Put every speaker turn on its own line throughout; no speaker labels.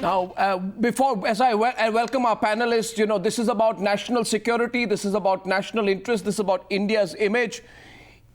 Now, as I welcome our panelists, this is about national security, this is about national interest, this is about India's image.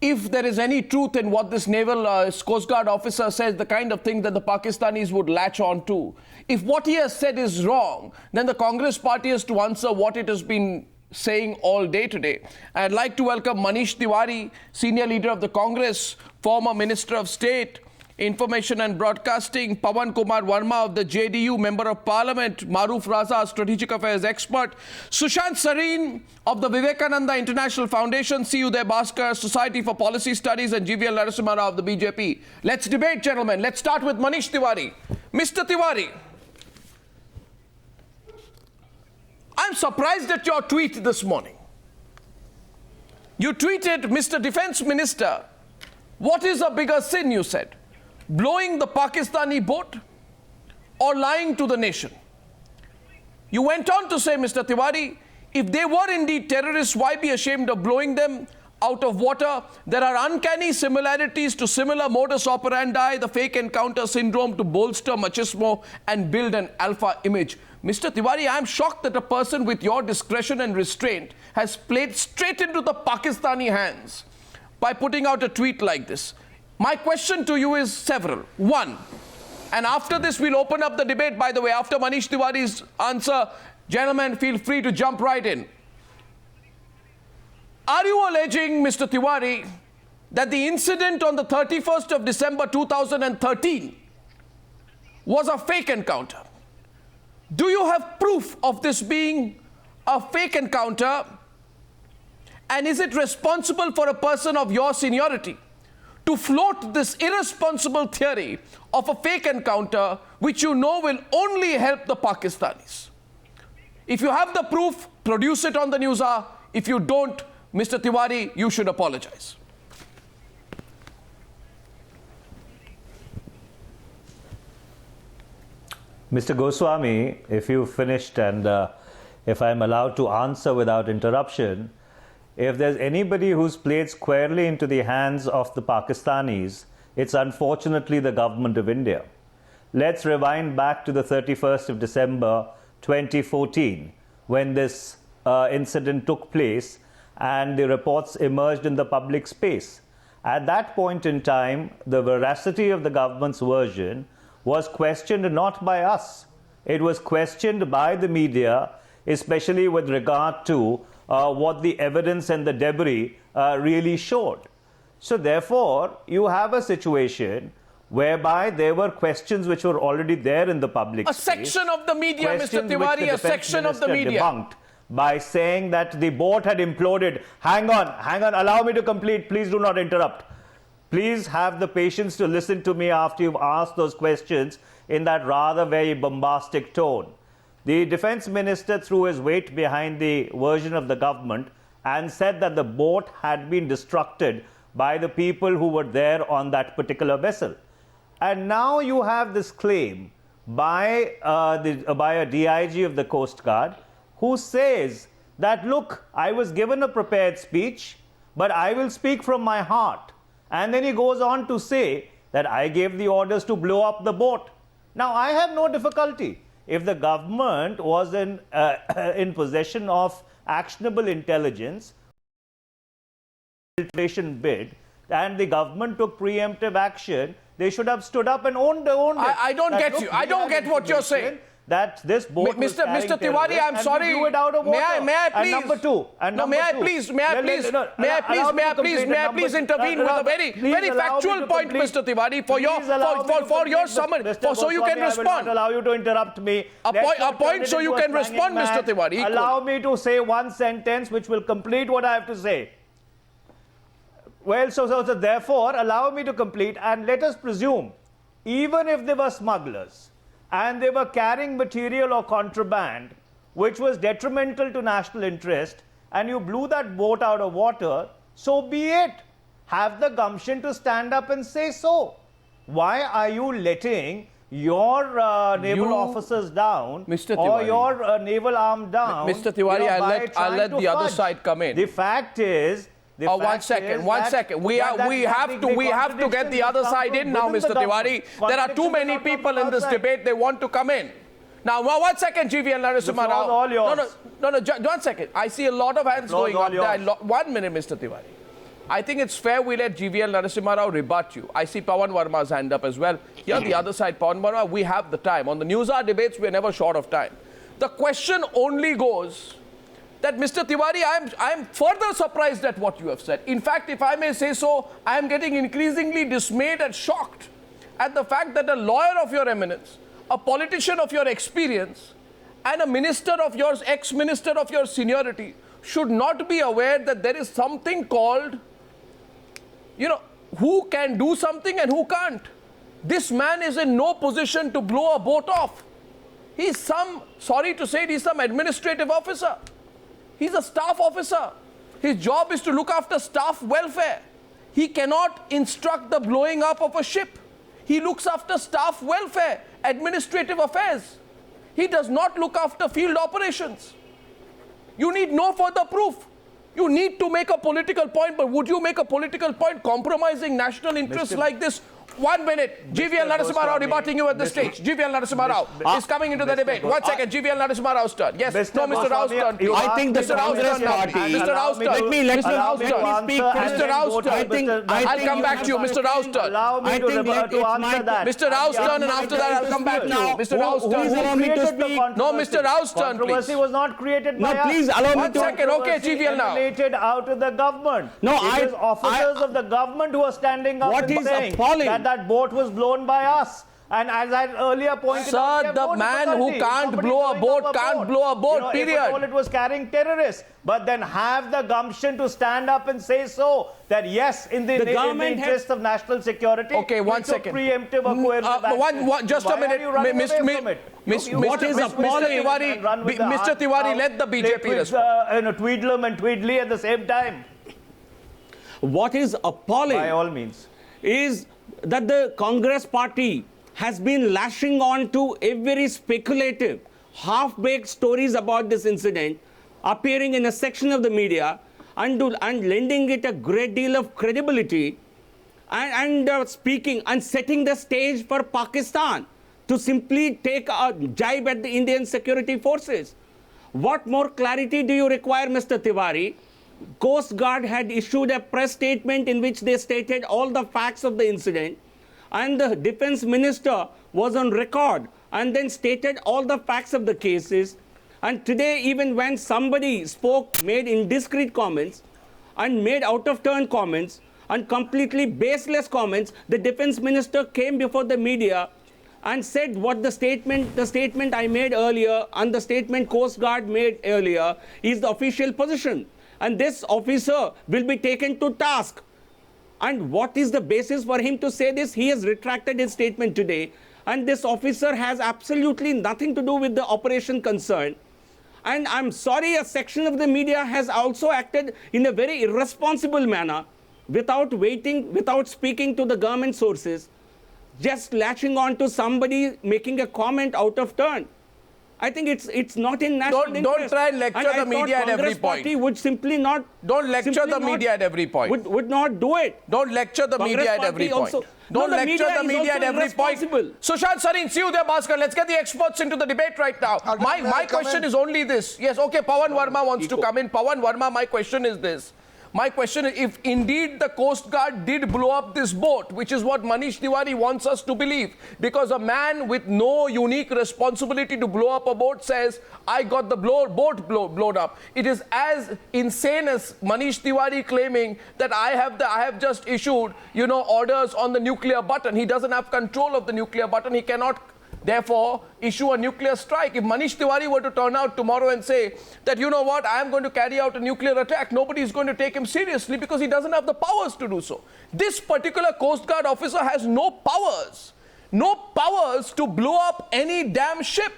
If there is any truth in what this naval Coast Guard officer says, the kind of thing that the Pakistanis would latch on to, if what he has said is wrong, then the Congress party has to answer what it has been saying all day today. I'd like to welcome Manish Tiwari, Senior Leader of the Congress, former Minister of State, Information and Broadcasting, Pawan Kumar Verma of the JDU, Member of Parliament, Maruf Raza, Strategic Affairs Expert, Sushant Sareen of the Vivekananda International Foundation, C. Uday Bhaskar, Society for Policy Studies, and GVL Narasimha Rao of the BJP. Let's debate, gentlemen. Let's start with Manish Tiwari. Mr. Tiwari, I'm surprised at your tweet this morning. You tweeted, Mr. Defence Minister, what is a bigger sin, you said? Blowing the Pakistani boat or lying to the nation? You went on to say, Mr. Tiwari, if they were indeed terrorists, why be ashamed of blowing them out of water? There are uncanny similarities to similar modus operandi, the fake encounter syndrome to bolster machismo and build an alpha image. Mr. Tiwari, I am shocked that a person with your discretion and restraint has played straight into the Pakistani hands by putting out a tweet like this. My question to you is several. One, and after this we'll open up the debate, by the way, after Manish Tiwari's answer, gentlemen, feel free to jump right in. Are you alleging, Mr. Tiwari, that the incident on the 31st of December 2013 was a fake encounter? Do you have proof of this being a fake encounter? And is it responsible for a person of your seniority to float this irresponsible theory of a fake encounter, which you know will only help the Pakistanis? If you have the proof, produce it on the Newshour. If you don't, Mr. Tiwari, you should apologize.
Mr. Goswami, if you've finished and if I'm allowed to answer without interruption, if there's anybody who's played squarely into the hands of the Pakistanis, it's unfortunately the government of India. Let's rewind back to the 31st of December 2014, when this incident took place and the reports emerged in the public space. At that point in time, the veracity of the government's version was questioned not by us. It was questioned by the media, especially with regard to what the evidence and the debris really showed. So therefore, you have a situation whereby there were questions which were already there in the public space.
A section of the media, Mr. Tiwari, a section of the media
debunked by saying that the boat had imploded. Hang on, allow me to complete. Please do not interrupt. Please have the patience to listen to me after you've asked those questions in that rather very bombastic tone. The Defence Minister threw his weight behind the version of the government and said that the boat had been destructed by the people who were there on that particular vessel. And now you have this claim by a DIG of the Coast Guard who says that, look, I was given a prepared speech, but I will speak from my heart. And then he goes on to say that I gave the orders to blow up the boat. Now, I have no difficulty. If the government was in possession of actionable intelligence, infiltration bid, and the government took preemptive action, they should have stood up and owned it.
I don't get you. I don't get what you're saying.
That this boat
Mr. Tiwari, I'm sorry.
Blew it out of water.
May I please?
And number two.
May I please intervene with a very factual point, Mr. Tiwari, for your summary, so you can respond.
I will not allow you to interrupt me.
A point so you can respond, Mr. Tiwari.
Allow me to say one sentence which will complete what I have to say. Well, so therefore, allow me to complete, and let us presume, even if they were smugglers, and they were carrying material or contraband which was detrimental to national interest, and you blew that boat out of water, so be it. Have the gumption to stand up and say so. Why are you letting your naval officers down,
Mr.
or
Tiwari,
your naval arm down?
Mr. Tiwari, I'll let the other side come in.
The fact is,
one second. We have to get the other side in now, Mr. Tiwari. There are too many people in this debate. They want to come in. Now, 1 second, GVL Narasimha
The floor is
Rao.
all yours.
No, 1 second. I see a lot of hands
floor is
going
all
up there.
yours.
1 minute, Mr. Tiwari. I think it's fair we let GVL Narasimha Rao rebut you. I see Pawan Verma's hand up as well. Here, the other side, Pawan Verma, we have the time. On the Newshour debates, we're never short of time. The question only goes that, Mr. Tiwari, I am further surprised at what you have said. In fact, if I may say so, I am getting increasingly dismayed and shocked at the fact that a lawyer of your eminence, a politician of your experience, and a minister of yours, ex-minister of your seniority, should not be aware that there is something called, who can do something and who can't. This man is in no position to blow a boat off. He's sorry to say it, he's some administrative officer. He's a staff officer. His job is to look after staff welfare. He cannot instruct the blowing up of a ship. He looks after staff welfare, administrative affairs. He does not look after field operations. You need no further proof. You need to make a political point, but would you make a political point compromising national interests like this? 1 minute. GVL Narasimha Rao rebutting you at the stage. GVL Narasimha Rao is coming into the debate. 1 second. GVL Narasimha Rao's turn. Yes. No, Mr. Rao's turn.
I think the
Mr. Rao's
Congress
turn now,
party.
please. Mr. Rao's turn.
Let me
Mr. Rao's
speak.
turn. Mr. Rao's turn. I'll come back to you. Mr. Rao's turn.
Allow me
I think
to answer that.
Mr. Rao's turn, and after that I'll come back to you. Mr. Rao's
Who is
turn.
allowing me to speak?
No, Mr. Rao's turn,
Controversy
please.
was not created by
No,
us.
please allow me
1
to.
second. Okay, GVL now.
Emanated out of the government.
No,
it is officers of the government who are standing up
What
and
is
saying
appalling?
that boat was blown by us. And as I earlier pointed out, we
Sir,
have
the
no
man who
difficulty.
can't
Somebody
blow a
blowing
boat
up
can't blow a boat,
If
period.
at all it was carrying terrorists, but then have the gumption to stand up and say so, that yes, in the
government
interest of national security,
Okay, 1 second.
preemptive or coercive action.
Just a
Why are
minute.
you running away from it?
What is appalling?
Mr. Tiwari, let the BJP respond.
Tweedlum and Tweedly at the same time.
What is appalling
By all means.
is that the Congress party has been lashing on to every speculative, half-baked stories about this incident, appearing in a section of the media and lending it a great deal of credibility and speaking and setting the stage for Pakistan to simply take a jibe at the Indian security forces. What more clarity do you require, Mr. Tiwari? Coast Guard had issued a press statement in which they stated all the facts of the incident, and the Defence Minister was on record and then stated all the facts of the cases. And today, even when somebody spoke, made indiscreet comments and made out-of-turn comments and completely baseless comments, the Defence Minister came before the media and said what the statement I made earlier and the statement Coast Guard made earlier is the official position. And this officer will be taken to task. And what is the basis for him to say this? He has retracted his statement today. And this officer has absolutely nothing to do with the operation concerned. And I'm sorry, a section of the media has also acted in a very irresponsible manner without waiting, without speaking to the government sources, just latching on to somebody making a comment out of turn. I think it's not in national interest.
Don't try and lecture the media at every
Congress
point.
party would simply not.
Don't lecture the media at every point.
Would not do it.
Don't lecture the
Congress
media at
party
every point.
also-
Don't
No, the
lecture the
media is
media at
also
every point.
irresponsible.
Sushant Sareen, see you there, Bhaskar. Let's get the experts into the debate right now. My question is only this. Yes, okay, Pawan Verma wants to come in. Pawan Verma, my question is this. My question is, if indeed the Coast Guard did blow up this boat, which is what Manish Tiwari wants us to believe, because a man with no unique responsibility to blow up a boat says, I got the boat blown up. It is as insane as Manish Tiwari claiming that I have just issued, orders on the nuclear button. He doesn't have control of the nuclear button. He cannot therefore issue a nuclear strike. If Manish Tiwari were to turn out tomorrow and say that, you know what, I am going to carry out a nuclear attack, nobody is going to take him seriously because he doesn't have the powers to do so. This particular Coast Guard officer has no powers to blow up any damn ship.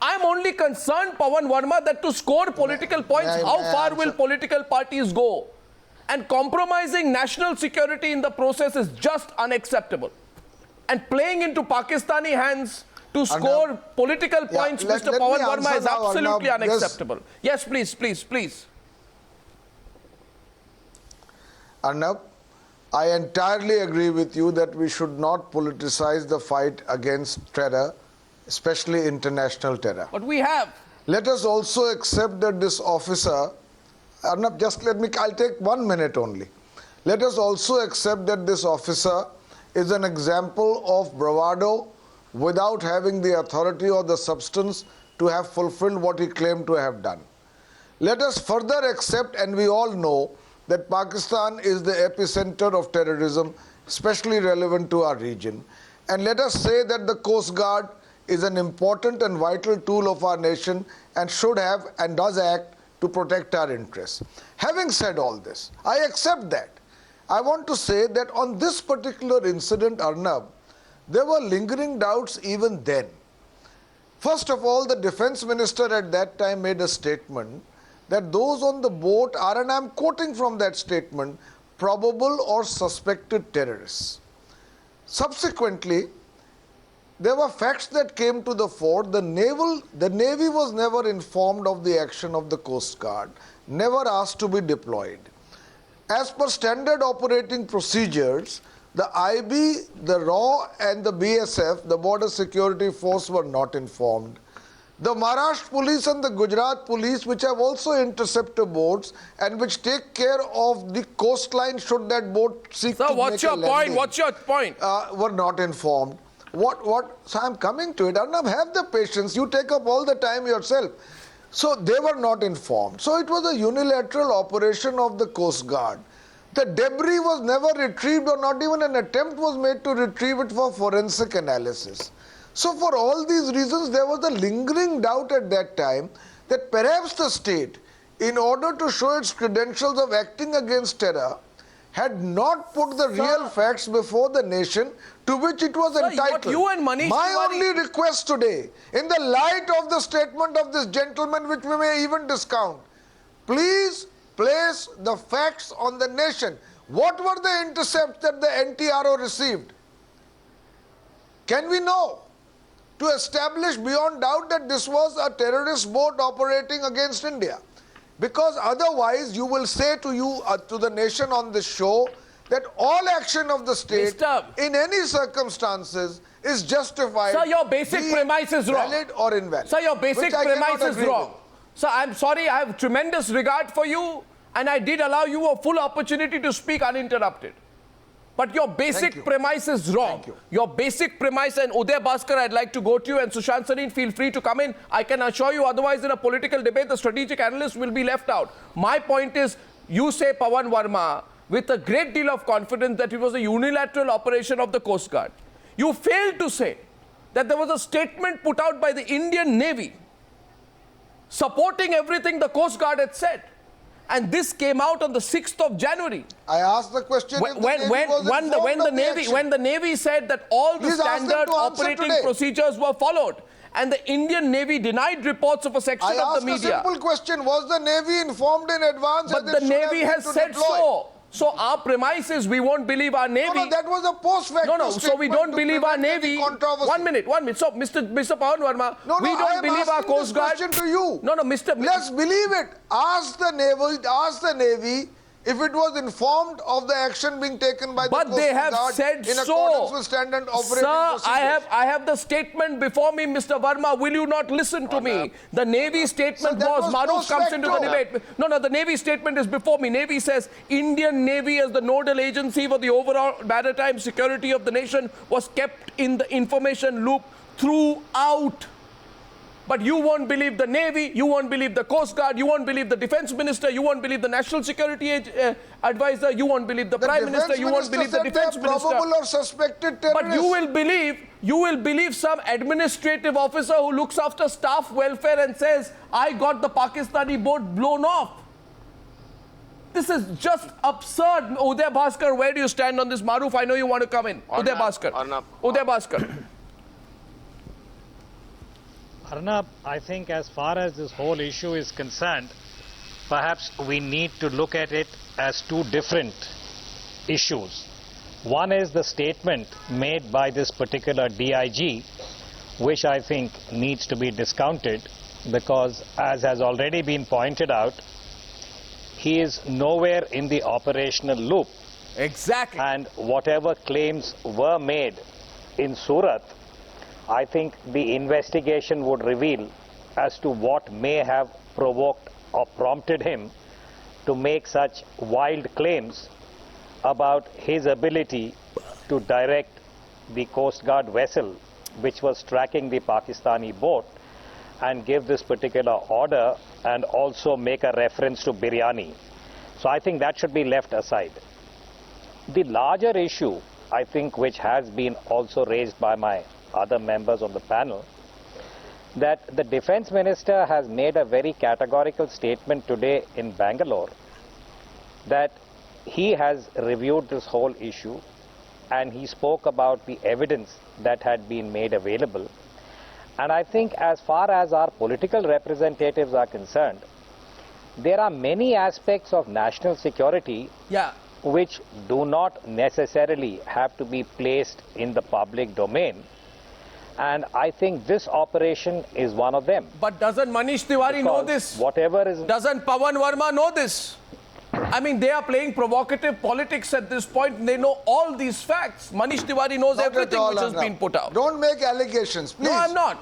I'm only concerned, Pawan Verma, that to score political points, how far will political parties go? And compromising national security in the process is just unacceptable. And playing into Pakistani hands to score political points, Mr. Pawan Verma, is absolutely unacceptable. Yes, please.
Arnab, I entirely agree with you that we should not politicize the fight against terror. especially international terror.
But we have.
Let us also accept that this officer, Arnab, just let me, I'll take 1 minute only. Let us also accept that this officer is an example of bravado without having the authority or the substance to have fulfilled what he claimed to have done. Let us further accept, and we all know, that Pakistan is the epicenter of terrorism, especially relevant to our region. And let us say that the Coast Guard is an important and vital tool of our nation and should have and does act to protect our interests. Having said all this, I accept that. I want to say that on this particular incident, Arnab, there were lingering doubts even then. First of all, the Defence Minister at that time made a statement that those on the boat are, and I'm quoting from that statement, probable or suspected terrorists. Subsequently, there were facts that came to the fore. The Navy was never informed of the action of the Coast Guard, never asked to be deployed. As per standard operating procedures, the IB, the RAW and the BSF, the Border Security Force, were not informed. The Maharashtra Police and the Gujarat Police, which have also interceptor boats and which take care of the coastline should that boat seek to make a landing.
Sir, what's your point?
Were not informed. So I'm coming to it. Arnab, have the patience. You take up all the time yourself. So they were not informed. So it was a unilateral operation of the Coast Guard. The debris was never retrieved, or not even an attempt was made to retrieve it for forensic analysis. So for all these reasons, there was a lingering doubt at that time that perhaps the state, in order to show its credentials of acting against terror, had not put the real facts before the nation to which it was entitled. My only request today, in the light of the statement of this gentleman, which we may even discount, please place the facts on the nation. What were the intercepts that the NTRO received? Can we know? To establish beyond doubt that this was a terrorist boat operating against India. Because otherwise you will say to the nation on this show that all action of the state in any circumstances is justified.
Sir, your basic premise is wrong.
Valid or invalid.
Sir, your basic premise is wrong. Sir, I'm sorry, I have tremendous regard for you and I did allow you a full opportunity to speak uninterrupted. But your basic premise is wrong. Your basic premise, and Uday Bhaskar, I'd like to go to you, and Sushant Sareen, feel free to come in. I can assure you, otherwise in a political debate, the strategic analyst will be left out. My point is, you say, Pawan Verma, with a great deal of confidence that it was a unilateral operation of the Coast Guard. You failed to say that there was a statement put out by the Indian Navy supporting everything the Coast Guard had said. And this came out on the 6th of January.
I asked the question
when the Navy said that all the standard operating procedures were followed. And the Indian Navy denied reports of a section of the media.
I asked a simple question. Was the Navy informed in advance?
But the Navy has said so. So our premise is we won't believe our Navy.
No, that was a post-facto
so we don't believe our Navy. 1 minute. So, Mr. Pawan Verma, we don't believe our Coast Guard.
To you.
Mr.
Let's believe it. Ask the Navy if it was informed of the action being taken by the Coast Guard.
But they have said
in accordance with standard operating procedures.
I have the statement before me, Mr. Verma. Will you not listen to me? The Navy statement was Maruf comes into the debate. No, the Navy statement is before me. Navy says Indian Navy as the nodal agency for the overall maritime security of the nation was kept in the information loop throughout. But you won't believe the Navy, you won't believe the Coast Guard, you won't believe the Defence Minister, you won't believe the National Security Advisor, you won't believe the Prime Minister, you won't believe the Defence Minister.
Probable or suspected terrorists.
But you will believe some administrative officer who looks after staff welfare and says, I got the Pakistani boat blown off. This is just absurd. Uday Bhaskar, where do you stand on this? Maruf, I know you want to come in. Uday Bhaskar. Uday Bhaskar.
Arnab, I think as far as this whole issue is concerned, perhaps we need to look at it as two different issues. One is the statement made by this particular DIG, which I think needs to be discounted because, as has already been pointed out, he is nowhere in the operational loop.
Exactly.
And whatever claims were made in Surat I think the investigation would reveal as to what may have provoked or prompted him to make such wild claims about his ability to direct the Coast Guard vessel which was tracking the Pakistani boat and give this particular order and also make a reference to biryani. So I think that should be left aside. The larger issue, I think, which has been also raised by my other members on the panel, that the Defence Minister has made a very categorical statement today in Bangalore that he has reviewed this whole issue and he spoke about the evidence that had been made available. And I think as far as our political representatives are concerned, there are many aspects of national security which do not necessarily have to be placed in the public domain. And I think this operation is one of them.
But doesn't Manish Tiwari know this?
Whatever is...
Doesn't Pawan Verma know this? I mean, they are playing provocative politics at this point and they know all these facts. Manish Tiwari knows everything which has been put out.
Don't make allegations, please.
No,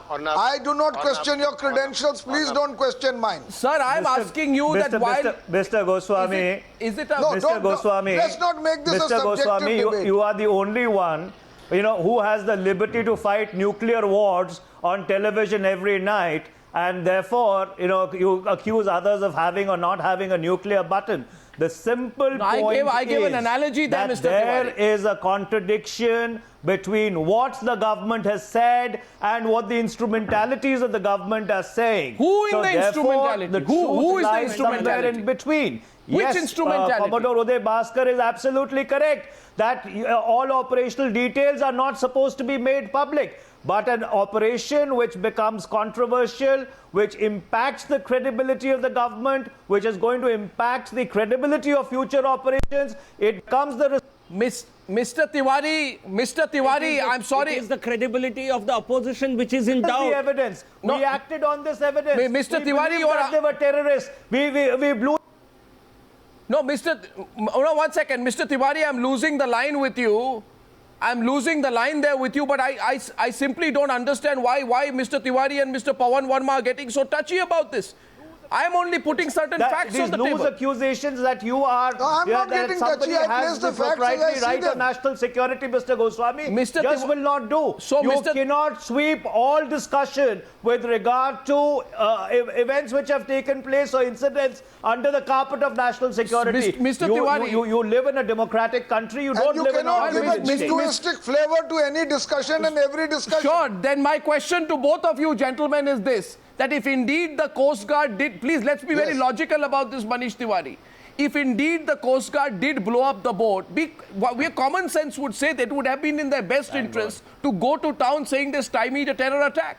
I'm not.
I do not question your credentials. Please don't question mine.
Sir, I'm asking you that while...
Mr. Goswami...
Is it a...
No,
Mr. Goswami...
Let's not make this
Mr.
a subjective
Goswami,
debate.
you are the only one, who has the liberty to fight nuclear wars on television every night, and therefore, you accuse others of having or not having a nuclear button. The simple point
I gave an analogy there,
that
Mr.
there
Tiwari.
is a contradiction between what the government has said and what the instrumentalities of the government are saying.
Who in
so
the instrumentality?
The
Who is the
lies somewhere
instrumentality?
in between.
Which
Yes,
instrumentality?
Commodore Uday Bhaskar is absolutely correct that all operational details are not supposed to be made public. But an operation which becomes controversial, which impacts the credibility of the government, which is going to impact the credibility of future operations, it becomes the...
Mr. Tiwari, I'm sorry.
It is the credibility of the opposition which is in doubt.
The evidence.
No.
We acted on this evidence.
Mr.
We
Tiwari,
believed
you are...
that they were terrorists. We blew...
No, one second. Mr. Tiwari, I'm losing the line with you. I'm losing the line there with you, but I simply don't understand why Mr. Tiwari and Mr. Pawan Verma are getting so touchy about this. I'm only putting certain facts on the table.
These loose accusations that you are...
No, I'm not getting touchy. I place the facts as I see
right
them.
on national security, Mr. Goswami, just will not do.
So
you cannot sweep all discussion with regard to events which have taken place or incidents under the carpet of national security.
Mr. Tiwari,
you live in a democratic country. You don't live in a...
And you cannot give a jingoistic flavor to any discussion and every discussion.
Sure. Then my question to both of you gentlemen is this, that if indeed the Coast Guard did, please let's be very logical about this, Manish Tiwari. If indeed the Coast Guard did blow up the boat, common sense would say that it would have been in their best interest to go to town saying this stymied a terror attack.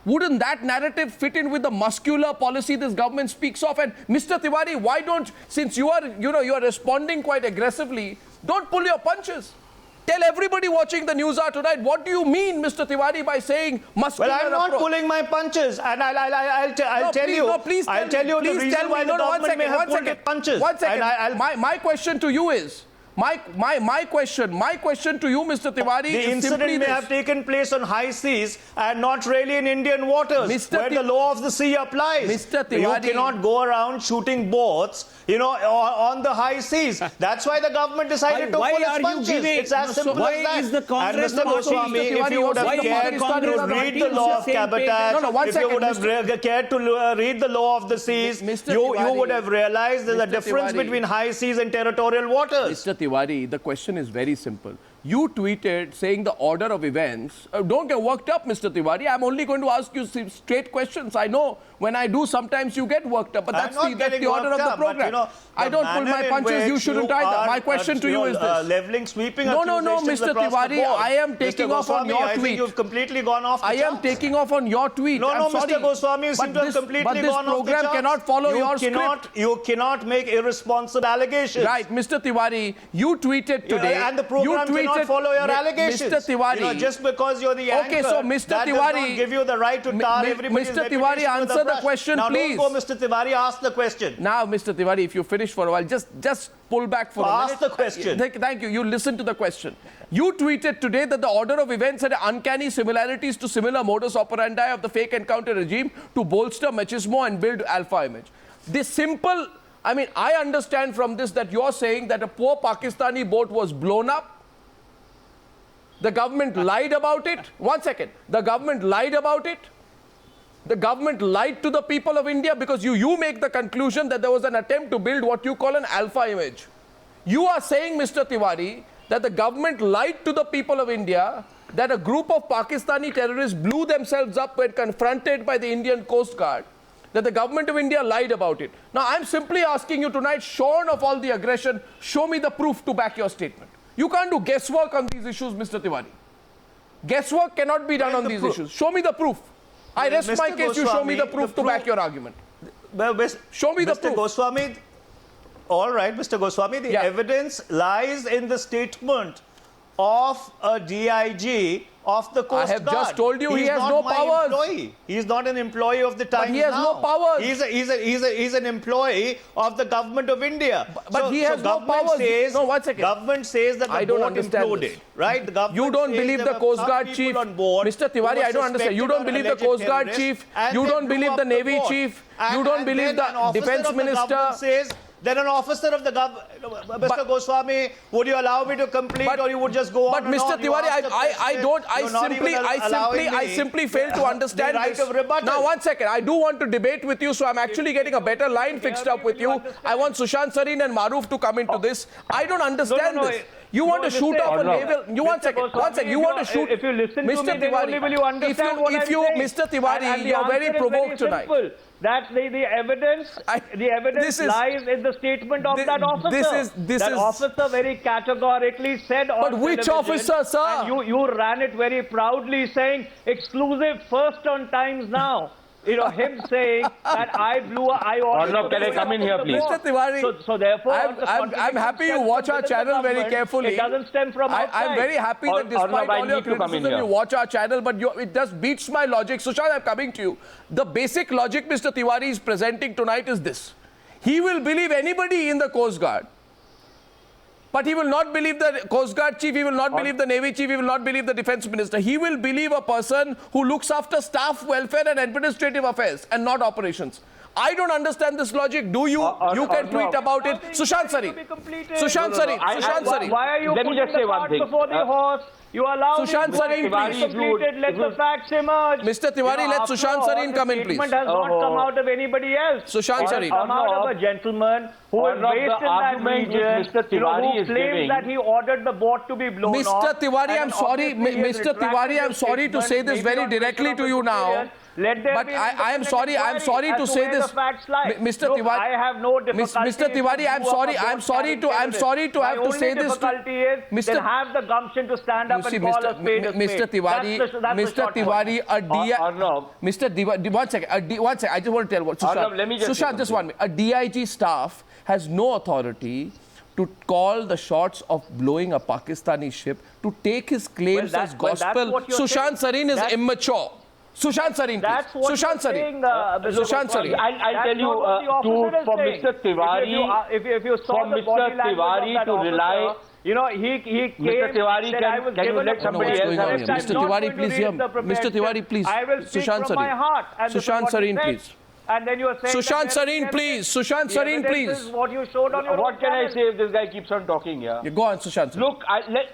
Wouldn't that narrative fit in with the muscular policy this government speaks of? And Mr. Tiwari, why don't, since you are, you are responding quite aggressively, don't pull your punches. Tell everybody watching the Newshour tonight, what do you mean, Mr. Tiwari, by saying muscular
Well, I'm not pulling my punches, and I'll tell you the reason why the government may have pulled its punches.
One second. My question to you is, my question to you, Mr. Tiwari,
the
is
incident
simply
may
this.
have taken place on high seas and not really in Indian waters, where the law of the sea applies.
Mr. Tiwari,
you cannot go around shooting boats, on the high seas. That's why the government decided to pull its punches. It's as simple as that.
Is the Congress
and Mr. Goswami, if you would have cared to read the law of cabotage, if you would have cared to read the law of the seas, you would have realized there's a difference between high seas and territorial waters.
Mr. Tiwari, the question is very simple. You tweeted saying the order of events. Don't get worked up, Mr. Tiwari. I'm only going to ask you straight questions. I know when I do, sometimes you get worked up, but that's the order of the program. I don't pull my punches. You shouldn't either. My question to you is this.
Leveling, sweeping
No, Mr. Tiwari, I am taking off on your tweet.
I think you've completely gone off the
I am taking off on your tweet.
No, Mr. Goswami, you seem to have completely gone off the charts.
But this program cannot follow your script.
You cannot make irresponsible allegations.
Right, Mr. Tiwari, you tweeted today.
And the program not follow your allegations.
Mr. Tiwari.
You know, just because you're the anchor,
Okay, so Mr.
that
Tiwari,
does not give you the right to tar everybody's
Mr.
reputation
Tiwari,
with a
answer the
brush.
question,
now,
please.
Now, don't go, Mr. Tiwari, ask the question.
Now, Mr. Tiwari, if you finish for a while, just pull back for a minute.
Ask the question.
Thank you. You listen to the question. You tweeted today that the order of events had uncanny similarities to similar modus operandi of the fake encounter regime to bolster machismo and build alpha image. This simple, I mean, I understand from this that you're saying that a poor Pakistani boat was blown up. The government lied about it. One second. The government lied about it. The government lied to the people of India because you make the conclusion that there was an attempt to build what you call an alpha image. You are saying, Mr. Tiwari, that the government lied to the people of India, that a group of Pakistani terrorists blew themselves up when confronted by the Indian Coast Guard, that the government of India lied about it. Now, I'm simply asking you tonight, shorn of all the aggression, show me the proof to back your statement. You can't do guesswork on these issues, Mr. Tiwari. Guesswork cannot be done on these issues. Show me the proof. I rest
Mr.
my case, you show me the proof to back your argument. Show me the proof.
Mr. Goswami, all right, Mr. Goswami, the evidence lies in the statement of a DIG of the Coast Guard.
I have just told you he has no powers.
Employee. He's not an employee of the Times
But he has no powers.
He's an employee of the government of India.
But he has no powers. No, 1 second.
Government says that the boat imploded. Right? The government
you don't believe the Coast Guard chief. Mr. Tiwari, I don't understand. You don't believe the Coast Guard chief. You don't believe the Navy chief. You don't believe the Defence Minister.
Then an officer of the government, Mr. Goswami, would you allow me to complete, or you would just go on?
But Mr. Tiwari, I simply fail to understand this. Now, 1 second. I do want to debate with you, so I'm actually getting a better line fixed up with you. I want Sushant Sareen and Maroof to come into this. I don't understand this. You want to shoot off a naval. You 1 second. 1 second. You want to shoot.
If you listen to me, then only will you understand what I'm saying.
Mr. Tiwari, you're very provoked tonight.
That the evidence lies in the statement of that officer. That officer very categorically said on
television. But which officer, sir?
And you ran it very proudly, saying exclusive first on Times Now. You know, him saying that I ordered.
Can I come in here, please?
Mr. Tiwari,
so therefore,
I'm happy you watch our channel very carefully.
It doesn't stem from outside.
I'm very happy that despite all your criticism, you watch our channel, but it just beats my logic. Sushant, I'm coming to you. The basic logic Mr. Tiwari is presenting tonight is this. He will believe anybody in the Coast Guard, but he will not believe the Coast Guard chief, he will not believe the Navy chief, he will not believe the Defence Minister. He will believe a person who looks after staff welfare and administrative affairs and not operations. I don't understand this logic. Do you? You can tweet about it. Sushant Sareen. Sushant Sareen. Sushant Sareen.
Why are you putting the cart before the horse? You allow
Sushant Sareen, please.
Completed. Let the facts emerge.
Mr. Tiwari, let Sushant Sareen come in, please.
The statement has not come out of anybody else.
Sushant Sareen.
It has come out of a gentleman who is based in that region, who claims that he ordered the boat to be blown off.
Mr. Tiwari, I'm sorry. Mr. Tiwari, I'm sorry to say this very directly to you now. But I am sorry to say this, Mr. Tiwari.
I have no difficulty.
Mr. Tiwari, I'm sorry to have to say this.
Mr. Have the gumption to stand up and call a spade a spade.
Mr. Tiwari, Mr. Tiwari, 1 second. 1 second. I just want to tell what Sushant, just 1 minute. A DIG staff has no authority to call the shots of blowing a Pakistani ship, to take his claims as gospel. Sushant Sareen is immature. Sushant Sareen, please. Sushant Sareen. Sushant Sareen.
I'll tell you for Mr. Tiwari,
if you saw
for Mr. Tiwari to rely.
You know, he came.
Mr. Tiwari, can you let somebody else have it?
Mr. Tiwari, please hear. Mr. Tiwari, please.
I will speak
Sushant
from my heart.
Sushant Sareen, please.
And then you are saying
Sushant Sareen, please. Sushant Sareen, please.
What you showed on your
What can I say if this guy keeps on talking here?
Go on, Sushant.
Look,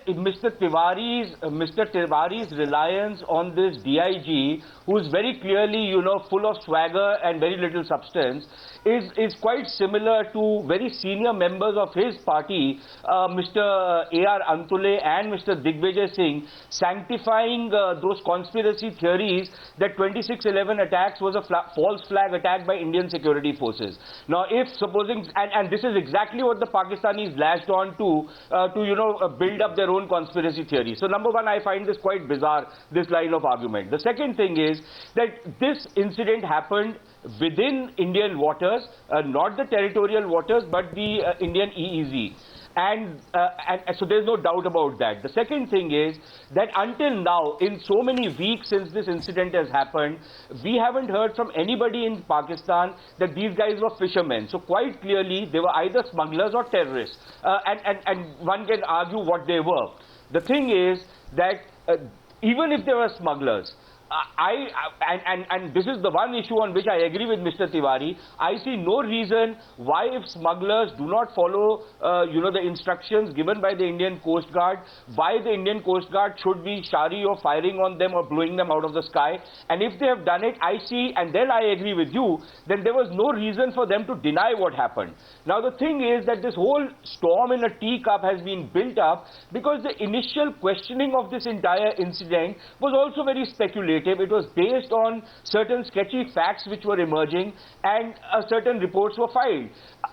Mr. Tiwari's reliance on this DIG, who is very clearly, you know, full of swagger and very little substance, is quite similar to very senior members of his party, Mr. A.R. Antule and Mr. Digvijay Singh, sanctifying those conspiracy theories that 26/11 attacks was a false flag attack by Indian security forces. Now, if supposing, and this is exactly what the Pakistanis latched on to you know, build up their own conspiracy theory. So, number one, I find this quite bizarre, this line of argument. The second thing is that this incident happened within Indian waters, not the territorial waters, but the Indian EEZ. And so there's no doubt about that. The second thing is that until now, in so many weeks since this incident has happened, we haven't heard from anybody in Pakistan that these guys were fishermen. So quite clearly, they were either smugglers or terrorists. And one can argue what they were. The thing is that even if they were smugglers, and this is the one issue on which I agree with Mr. Tiwari. I see no reason why, if smugglers do not follow, the instructions given by the Indian Coast Guard, why the Indian Coast Guard should be shari or firing on them or blowing them out of the sky. And if they have done it, I see, and then I agree with you, then there was no reason for them to deny what happened. Now the thing is that this whole storm in a teacup has been built up because the initial questioning of this entire incident was also very speculative. It was based on certain sketchy facts which were emerging, and certain reports were filed.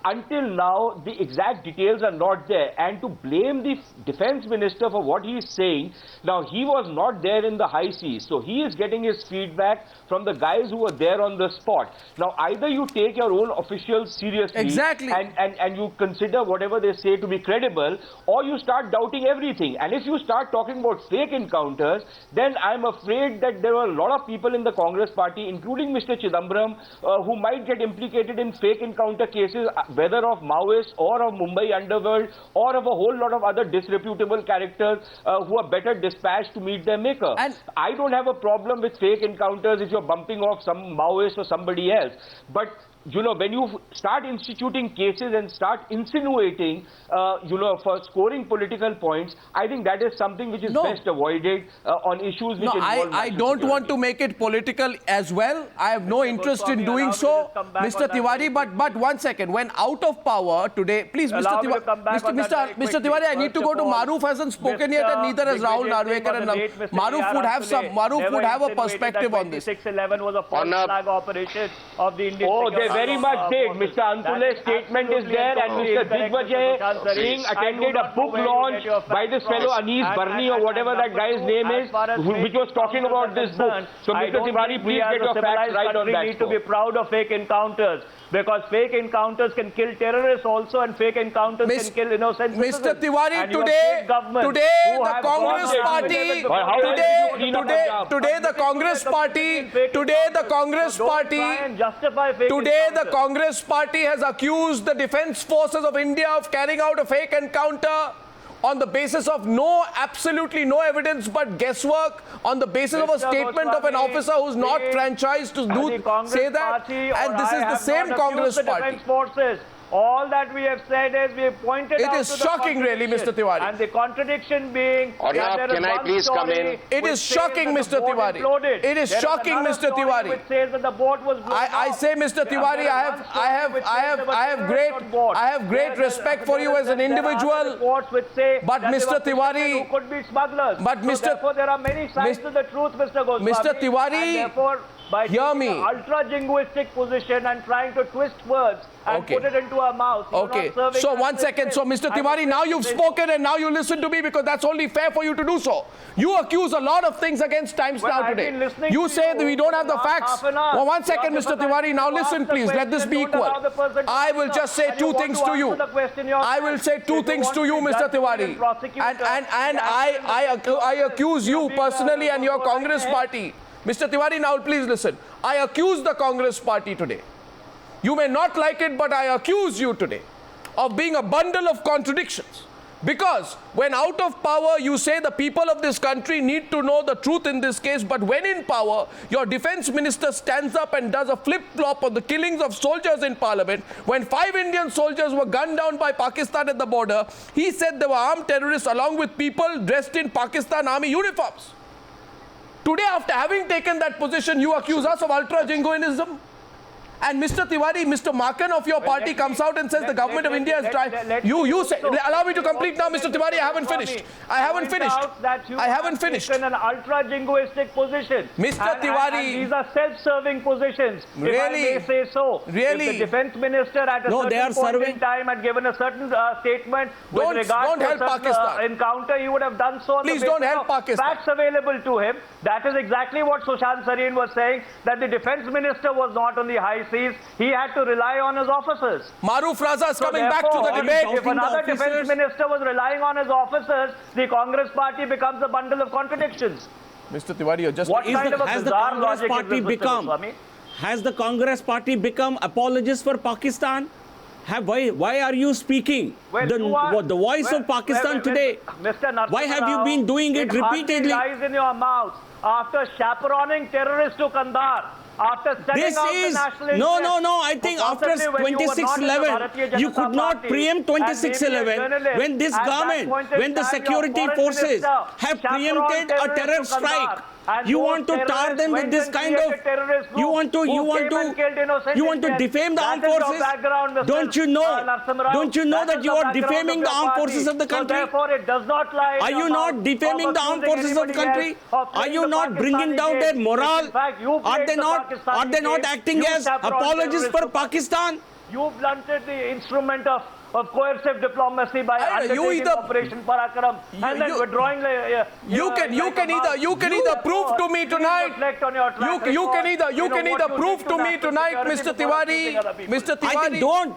Until now, the exact details are not there, and to blame the defense minister for what he is saying, now he was not there in the high seas, so he is getting his feedback from the guys who were there on the spot. Now either you take your own officials seriously,
exactly,
and you consider whatever they say to be credible, or you start doubting everything. And if you start talking about fake encounters, then I'm afraid that there were a lot of people in the Congress party, including Mr. Chidambaram, who might get implicated in fake encounter cases, whether of Maoists or of Mumbai underworld or of a whole lot of other disreputable characters who are better dispatched to meet their maker. And I don't have a problem with fake encounters if you're bumping off some Maoist or somebody else. But when you start instituting cases and start insinuating, for scoring political points, I think that is something which is best avoided on issues which involve
I don't want to make it political as well. I have no interest in doing so, Mr. Tiwari. But 1 second, when out of power today, please, Mr. Tiwari, I need to go to Maruf. Hasn't spoken yet, and neither has Rahul Narvekar, and Maruf would have a perspective on this.
611 was a false flag operation of the Indian.
Very much did. Mr. Antule's statement is there, and Mr. Digvijay Singh attended a book launch by this fellow Anis Barni or whatever that guy's name is, which was talking about this book. So Mr. Tiwari, please get your facts right on that.
We need to be proud of fake encounters, because fake encounters can kill terrorists also, and fake encounters can kill innocent citizens.
Mr. Tiwari, today the Congress Party has accused the defense forces of India of carrying out a fake encounter on the basis of absolutely no evidence but guesswork, on the basis of a statement of an officer who's not franchised to say that. And this is the same Congress Party.
All that we have said is we have pointed out.
It is shocking, really, Mr. Tiwari.
And the contradiction being,
can I please come in?
It is shocking, Mr. Tiwari. It is shocking, Mr. Tiwari.
Which says that the boat was blown
I say, Mr. Tiwari, I have great respect for you as an individual. But Mr. Tiwari,
could be smugglers.
But
therefore, there are many sides to the truth, Mr. Goswami.
Mr. Tiwari,
and therefore, by
hear me.
Ultra-jingoistic position and trying to twist words and put it into our mouth.
Okay. So 1 second. So Mr. Tiwari, now you've spoken and now you listen to me, because that's only fair for you to do so. You accuse a lot of things against Times Now today. You say that we don't have the facts. Well, 1 second, Mr. Tiwari. Now listen, please. Let this be equal. I will just say two things to you. I will say two things to you, Mr. Tiwari. And I accuse you personally and your Congress party. Mr. Tiwari, now please listen. I accuse the Congress party today. You may not like it, but I accuse you today of being a bundle of contradictions. Because when out of power, you say the people of this country need to know the truth in this case, but when in power, your defense minister stands up and does a flip-flop on the killings of soldiers in parliament. When 5 Indian soldiers were gunned down by Pakistan at the border, he said they were armed terrorists along with people dressed in Pakistan army uniforms. Today, after having taken that position, you accuse us of ultra-jingoism. And Mr. Tiwari, Mr. Makan of your party comes out and says the government of India is trying. You say, allow me to complete now, Mr. Tiwari. I haven't finished. I haven't finished.
In an ultra-jingoistic position.
Mr. Tiwari.
And these are self-serving positions,
really?
If I may say so.
Really?
If the defense minister at a certain point in time had given a certain statement with regard to a certain encounter, he would have done so.
Please don't help Pakistan.
Facts available to him. That is exactly what Sushant Sareen was saying, that the defense minister was not on the high seas. agencies, he had to rely on his officers.
Maruf Raza is
So
coming back to the
therefore,
debate.
if another defense minister was relying on his officers, the Congress party becomes a bundle of contradictions.
Mr. Tiwari, you're just...
What kind of a
has the
bizarre
Congress
logic
party
is this, Mr.
become?
Goswami?
Has the Congress party become apologists for Pakistan? Why are you speaking
Well,
the voice of Pakistan today?
Mr. Narasimha
Why have you been doing it repeatedly?
Lies in your mouth after chaperoning terrorists to Kandahar. After setting
This
out
is
the national
no.
interest,
I think after
possibly when you were not in the
26/11,
Bharatiya
you
Janata
could not
Party,
preempt
and maybe a
26/11
journalist,
when this
at that
government,
point in
when the
time, your
security
foreign
forces
minister
have
chaperoned
preempted a
terrorists
terror
to
strike.
Kandahar. And
You
those
want to tar
terrorists
them with
went
this
and
kind of.
created terrorist
You
groups
want to.
who came and killed innocent
You want to
Indians.
defame the
That
armed
is your
forces.
background, Mr.
Don't you know?
Narasimha Rao.
Don't you know that
is
you
the
are
background
defaming
of
the
your
armed
party.
forces of the country?
So therefore, it does not lie. in
Are
your
you not
mouth
defaming
of
the armed
accusing
forces of the
anybody
country?
else of
Are you
playing the
not bringing
Pakistani
down
game?
their morale?
In fact, you
Are
played
they
the
not?
Pakistani
Are they not
game.
acting
You
as
chaperoned
apologists for
terrorists to
Pakistan?
You blunted the instrument of coercive diplomacy by
You
undertaking
either-
Operation Parakaram and then withdrawing.
You can either prove to me tonight. You can either prove to me tonight, Mr. Tiwari. Mr.
I think
Tiwari.